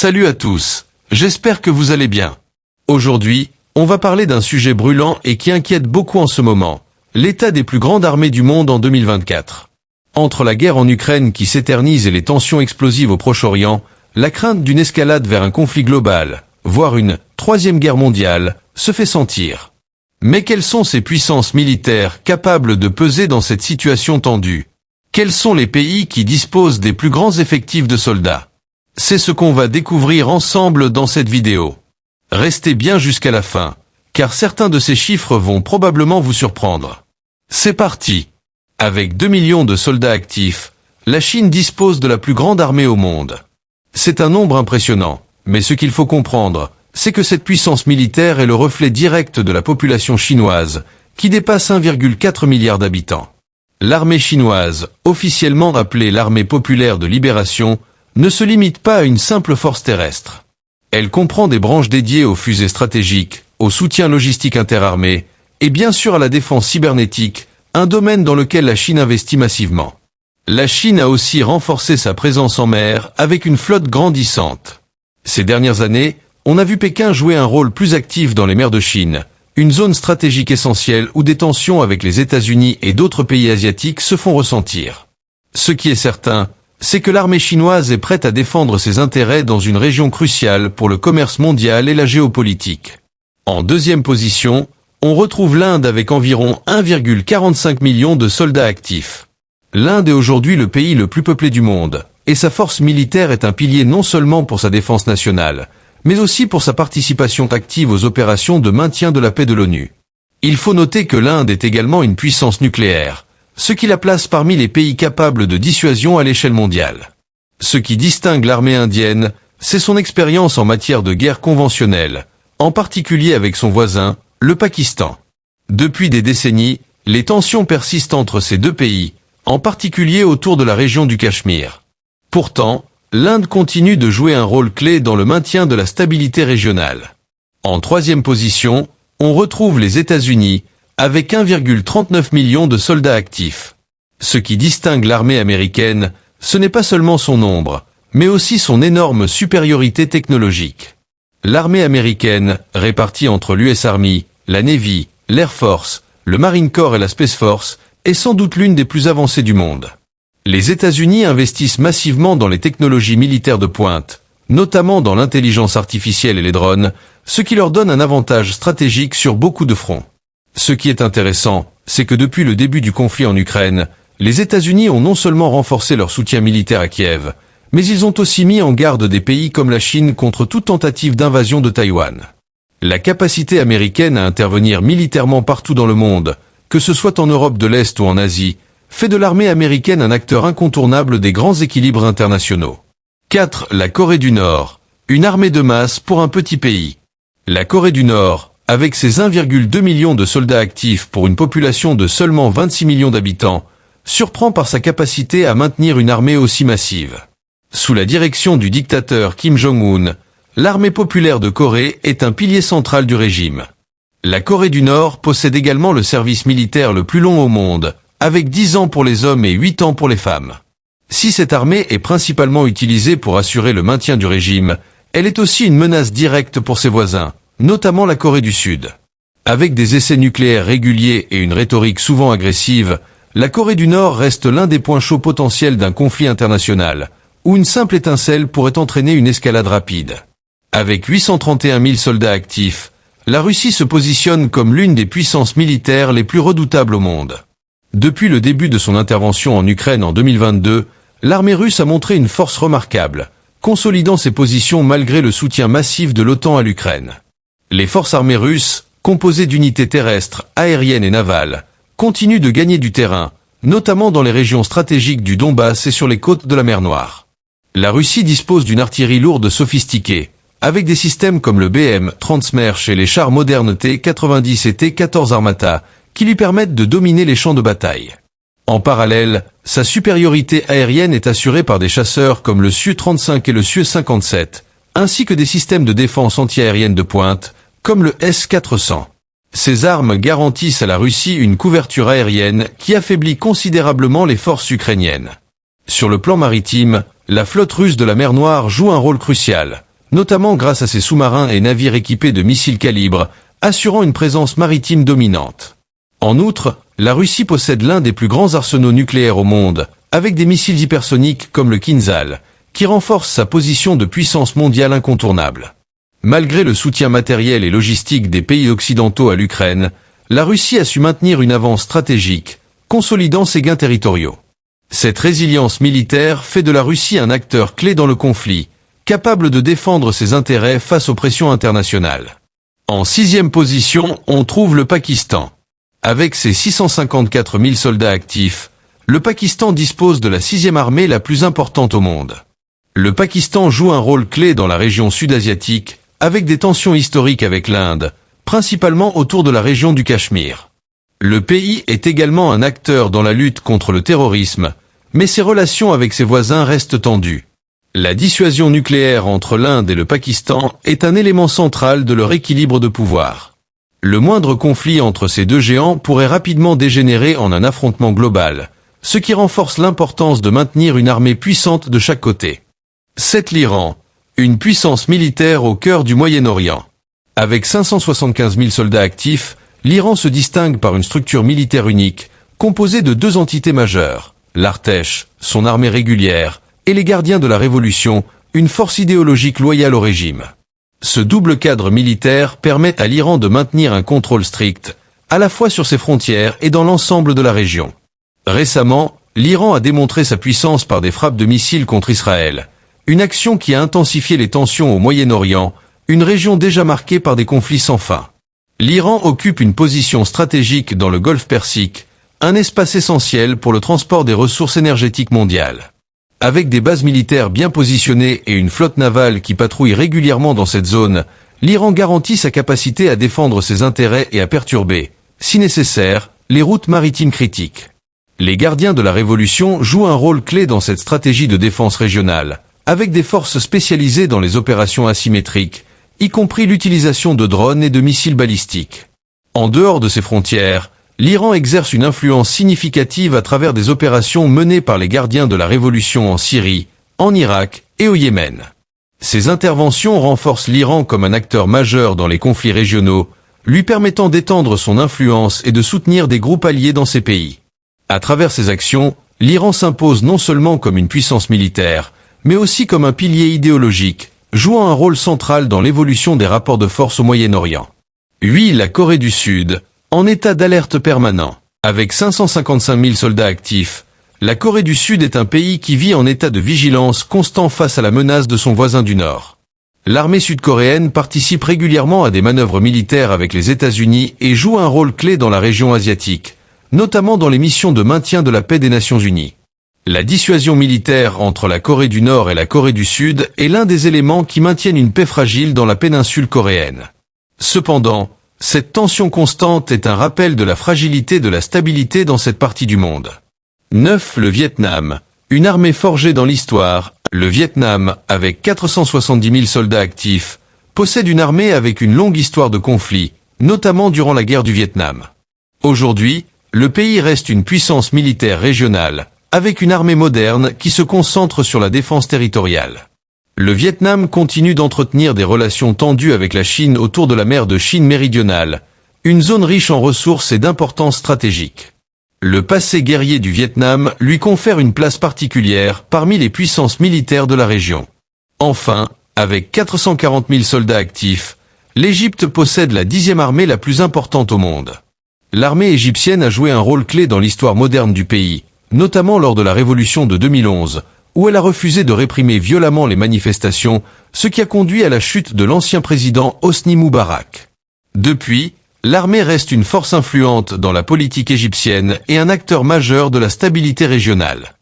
Salut à tous, j'espère que vous allez bien. Aujourd'hui, on va parler d'un sujet brûlant et qui inquiète beaucoup en ce moment, l'état des plus grandes armées du monde en 2024. Entre la guerre en Ukraine qui s'éternise et les tensions explosives au Proche-Orient, la crainte d'une escalade vers un conflit global, voire une troisième guerre mondiale, se fait sentir. Mais quelles sont ces puissances militaires capables de peser dans cette situation tendue? Quels sont les pays qui disposent des plus grands effectifs de soldats? C'est ce qu'on va découvrir ensemble dans cette vidéo. Restez bien jusqu'à la fin, car certains de ces chiffres vont probablement vous surprendre. C'est parti! Avec 2 millions de soldats actifs, la Chine dispose de la plus grande armée au monde. C'est un nombre impressionnant, mais ce qu'il faut comprendre, c'est que cette puissance militaire est le reflet direct de la population chinoise, qui dépasse 1,4 milliard d'habitants. L'armée chinoise, officiellement appelée l'armée populaire de libération, ne se limite pas à une simple force terrestre. Elle comprend des branches dédiées aux fusées stratégiques, au soutien logistique interarmé, et bien sûr à la défense cybernétique, un domaine dans lequel la Chine investit massivement. La Chine a aussi renforcé sa présence en mer avec une flotte grandissante. Ces dernières années, on a vu Pékin jouer un rôle plus actif dans les mers de Chine, une zone stratégique essentielle où des tensions avec les États-Unis et d'autres pays asiatiques se font ressentir. Ce qui est certain, c'est que l'armée chinoise est prête à défendre ses intérêts dans une région cruciale pour le commerce mondial et la géopolitique. En deuxième position, on retrouve l'Inde avec environ 1,45 million de soldats actifs. L'Inde est aujourd'hui le pays le plus peuplé du monde, et sa force militaire est un pilier non seulement pour sa défense nationale, mais aussi pour sa participation active aux opérations de maintien de la paix de l'ONU. Il faut noter que l'Inde est également une puissance nucléaire, ce qui la place parmi les pays capables de dissuasion à l'échelle mondiale. Ce qui distingue l'armée indienne, c'est son expérience en matière de guerre conventionnelle, en particulier avec son voisin, le Pakistan. Depuis des décennies, les tensions persistent entre ces deux pays, en particulier autour de la région du Cachemire. Pourtant, l'Inde continue de jouer un rôle clé dans le maintien de la stabilité régionale. En troisième position, on retrouve les États-Unis, avec 1,39 million de soldats actifs. Ce qui distingue l'armée américaine, ce n'est pas seulement son nombre, mais aussi son énorme supériorité technologique. L'armée américaine, répartie entre l'US Army, la Navy, l'Air Force, le Marine Corps et la Space Force, est sans doute l'une des plus avancées du monde. Les États-Unis investissent massivement dans les technologies militaires de pointe, notamment dans l'intelligence artificielle et les drones, ce qui leur donne un avantage stratégique sur beaucoup de fronts. Ce qui est intéressant, c'est que depuis le début du conflit en Ukraine, les États-Unis ont non seulement renforcé leur soutien militaire à Kiev, mais ils ont aussi mis en garde des pays comme la Chine contre toute tentative d'invasion de Taïwan. La capacité américaine à intervenir militairement partout dans le monde, que ce soit en Europe de l'Est ou en Asie, fait de l'armée américaine un acteur incontournable des grands équilibres internationaux. 4. La Corée du Nord, une armée de masse pour un petit pays. La Corée du Nord, avec ses 1,2 million de soldats actifs pour une population de seulement 26 millions d'habitants, surprend par sa capacité à maintenir une armée aussi massive. Sous la direction du dictateur Kim Jong-un, l'armée populaire de Corée est un pilier central du régime. La Corée du Nord possède également le service militaire le plus long au monde, avec 10 ans pour les hommes et 8 ans pour les femmes. Si cette armée est principalement utilisée pour assurer le maintien du régime, elle est aussi une menace directe pour ses voisins, notamment la Corée du Sud. Avec des essais nucléaires réguliers et une rhétorique souvent agressive, la Corée du Nord reste l'un des points chauds potentiels d'un conflit international, où une simple étincelle pourrait entraîner une escalade rapide. Avec 831 000 soldats actifs, la Russie se positionne comme l'une des puissances militaires les plus redoutables au monde. Depuis le début de son intervention en Ukraine en 2022, l'armée russe a montré une force remarquable, consolidant ses positions malgré le soutien massif de l'OTAN à l'Ukraine. Les forces armées russes, composées d'unités terrestres, aériennes et navales, continuent de gagner du terrain, notamment dans les régions stratégiques du Donbass et sur les côtes de la mer Noire. La Russie dispose d'une artillerie lourde sophistiquée, avec des systèmes comme le BM-30 Smerch et les chars modernes T-90 et T-14 Armata, qui lui permettent de dominer les champs de bataille. En parallèle, sa supériorité aérienne est assurée par des chasseurs comme le Su-35 et le Su-57, ainsi que des systèmes de défense antiaérienne de pointe, comme le S-400. Ces armes garantissent à la Russie une couverture aérienne qui affaiblit considérablement les forces ukrainiennes. Sur le plan maritime, la flotte russe de la mer Noire joue un rôle crucial, notamment grâce à ses sous-marins et navires équipés de missiles calibre, assurant une présence maritime dominante. En outre, la Russie possède l'un des plus grands arsenaux nucléaires au monde, avec des missiles hypersoniques comme le Kinzhal, qui renforce sa position de puissance mondiale incontournable. Malgré le soutien matériel et logistique des pays occidentaux à l'Ukraine, la Russie a su maintenir une avance stratégique, consolidant ses gains territoriaux. Cette résilience militaire fait de la Russie un acteur clé dans le conflit, capable de défendre ses intérêts face aux pressions internationales. En 6e position, on trouve le Pakistan. Avec ses 654 000 soldats actifs, le Pakistan dispose de la 6e armée la plus importante au monde. Le Pakistan joue un rôle clé dans la région sud-asiatique, avec des tensions historiques avec l'Inde, principalement autour de la région du Cachemire. Le pays est également un acteur dans la lutte contre le terrorisme, mais ses relations avec ses voisins restent tendues. La dissuasion nucléaire entre l'Inde et le Pakistan est un élément central de leur équilibre de pouvoir. Le moindre conflit entre ces deux géants pourrait rapidement dégénérer en un affrontement global, ce qui renforce l'importance de maintenir une armée puissante de chaque côté. 7. L'Iran, une puissance militaire au cœur du Moyen-Orient. Avec 575 000 soldats actifs, l'Iran se distingue par une structure militaire unique, composée de 2 entités majeures, l'Artesh, son armée régulière, et les gardiens de la Révolution, une force idéologique loyale au régime. Ce double cadre militaire permet à l'Iran de maintenir un contrôle strict, à la fois sur ses frontières et dans l'ensemble de la région. Récemment, l'Iran a démontré sa puissance par des frappes de missiles contre Israël, une action qui a intensifié les tensions au Moyen-Orient, une région déjà marquée par des conflits sans fin. L'Iran occupe une position stratégique dans le Golfe Persique, un espace essentiel pour le transport des ressources énergétiques mondiales. Avec des bases militaires bien positionnées et une flotte navale qui patrouille régulièrement dans cette zone, l'Iran garantit sa capacité à défendre ses intérêts et à perturber, si nécessaire, les routes maritimes critiques. Les gardiens de la Révolution jouent un rôle clé dans cette stratégie de défense régionale, avec des forces spécialisées dans les opérations asymétriques, y compris l'utilisation de drones et de missiles balistiques. En dehors de ses frontières, l'Iran exerce une influence significative à travers des opérations menées par les gardiens de la Révolution en Syrie, en Irak et au Yémen. Ces interventions renforcent l'Iran comme un acteur majeur dans les conflits régionaux, lui permettant d'étendre son influence et de soutenir des groupes alliés dans ces pays. À travers ces actions, l'Iran s'impose non seulement comme une puissance militaire, mais aussi comme un pilier idéologique, jouant un rôle central dans l'évolution des rapports de force au Moyen-Orient. 8. La Corée du Sud, en état d'alerte permanent. Avec 555 000 soldats actifs, la Corée du Sud est un pays qui vit en état de vigilance constant face à la menace de son voisin du Nord. L'armée sud-coréenne participe régulièrement à des manœuvres militaires avec les États-Unis et joue un rôle clé dans la région asiatique, notamment dans les missions de maintien de la paix des Nations Unies. La dissuasion militaire entre la Corée du Nord et la Corée du Sud est l'un des éléments qui maintiennent une paix fragile dans la péninsule coréenne. Cependant, cette tension constante est un rappel de la fragilité de la stabilité dans cette partie du monde. 9. Le Vietnam, une armée forgée dans l'histoire. Le Vietnam, avec 470 000 soldats actifs, possède une armée avec une longue histoire de conflits, notamment durant la guerre du Vietnam. Aujourd'hui, le pays reste une puissance militaire régionale, avec une armée moderne qui se concentre sur la défense territoriale. Le Vietnam continue d'entretenir des relations tendues avec la Chine autour de la mer de Chine méridionale, une zone riche en ressources et d'importance stratégique. Le passé guerrier du Vietnam lui confère une place particulière parmi les puissances militaires de la région. Enfin, avec 440 000 soldats actifs, l'Égypte possède la 10e armée la plus importante au monde. L'armée égyptienne a joué un rôle clé dans l'histoire moderne du pays, notamment lors de la révolution de 2011, où elle a refusé de réprimer violemment les manifestations, ce qui a conduit à la chute de l'ancien président Hosni Moubarak. Depuis, l'armée reste une force influente dans la politique égyptienne et un acteur majeur de la stabilité régionale.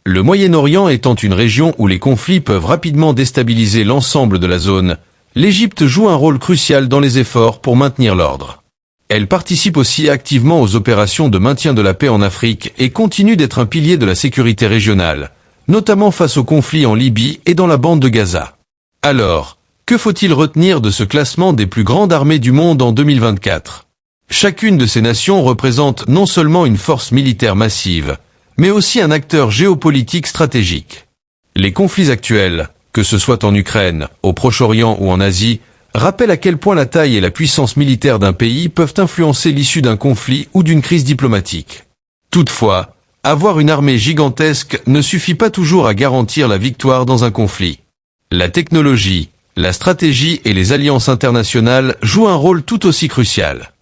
Le Moyen-Orient étant une région où les conflits peuvent rapidement déstabiliser l'ensemble de la zone, l'Égypte joue un rôle crucial dans les efforts pour maintenir l'ordre. Elle participe aussi activement aux opérations de maintien de la paix en Afrique et continue d'être un pilier de la sécurité régionale, notamment face aux conflits en Libye et dans la bande de Gaza. Alors, que faut-il retenir de ce classement des plus grandes armées du monde en 2024 ? Chacune de ces nations représente non seulement une force militaire massive, mais aussi un acteur géopolitique stratégique. Les conflits actuels, que ce soit en Ukraine, au Proche-Orient ou en Asie, rappelle à quel point la taille et la puissance militaire d'un pays peuvent influencer l'issue d'un conflit ou d'une crise diplomatique. Toutefois, avoir une armée gigantesque ne suffit pas toujours à garantir la victoire dans un conflit. La technologie, la stratégie et les alliances internationales jouent un rôle tout aussi crucial.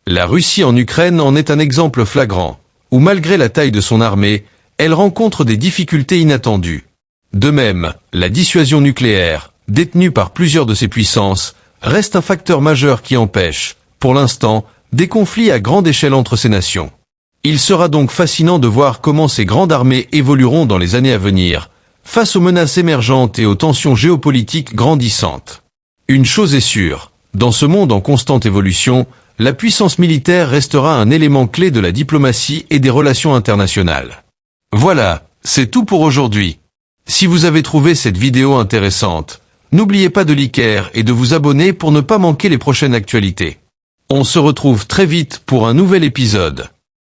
La Russie en Ukraine en est un exemple flagrant, où malgré la taille de son armée, elle rencontre des difficultés inattendues. De même, la dissuasion nucléaire, détenue par plusieurs de ces puissances, reste un facteur majeur qui empêche, pour l'instant, des conflits à grande échelle entre ces nations. Il sera donc fascinant de voir comment ces grandes armées évolueront dans les années à venir, face aux menaces émergentes et aux tensions géopolitiques grandissantes. Une chose est sûre, dans ce monde en constante évolution, la puissance militaire restera un élément clé de la diplomatie et des relations internationales. Voilà, c'est tout pour aujourd'hui. Si vous avez trouvé cette vidéo intéressante, n'oubliez pas de liker et de vous abonner pour ne pas manquer les prochaines actualités. On se retrouve très vite pour un nouvel épisode.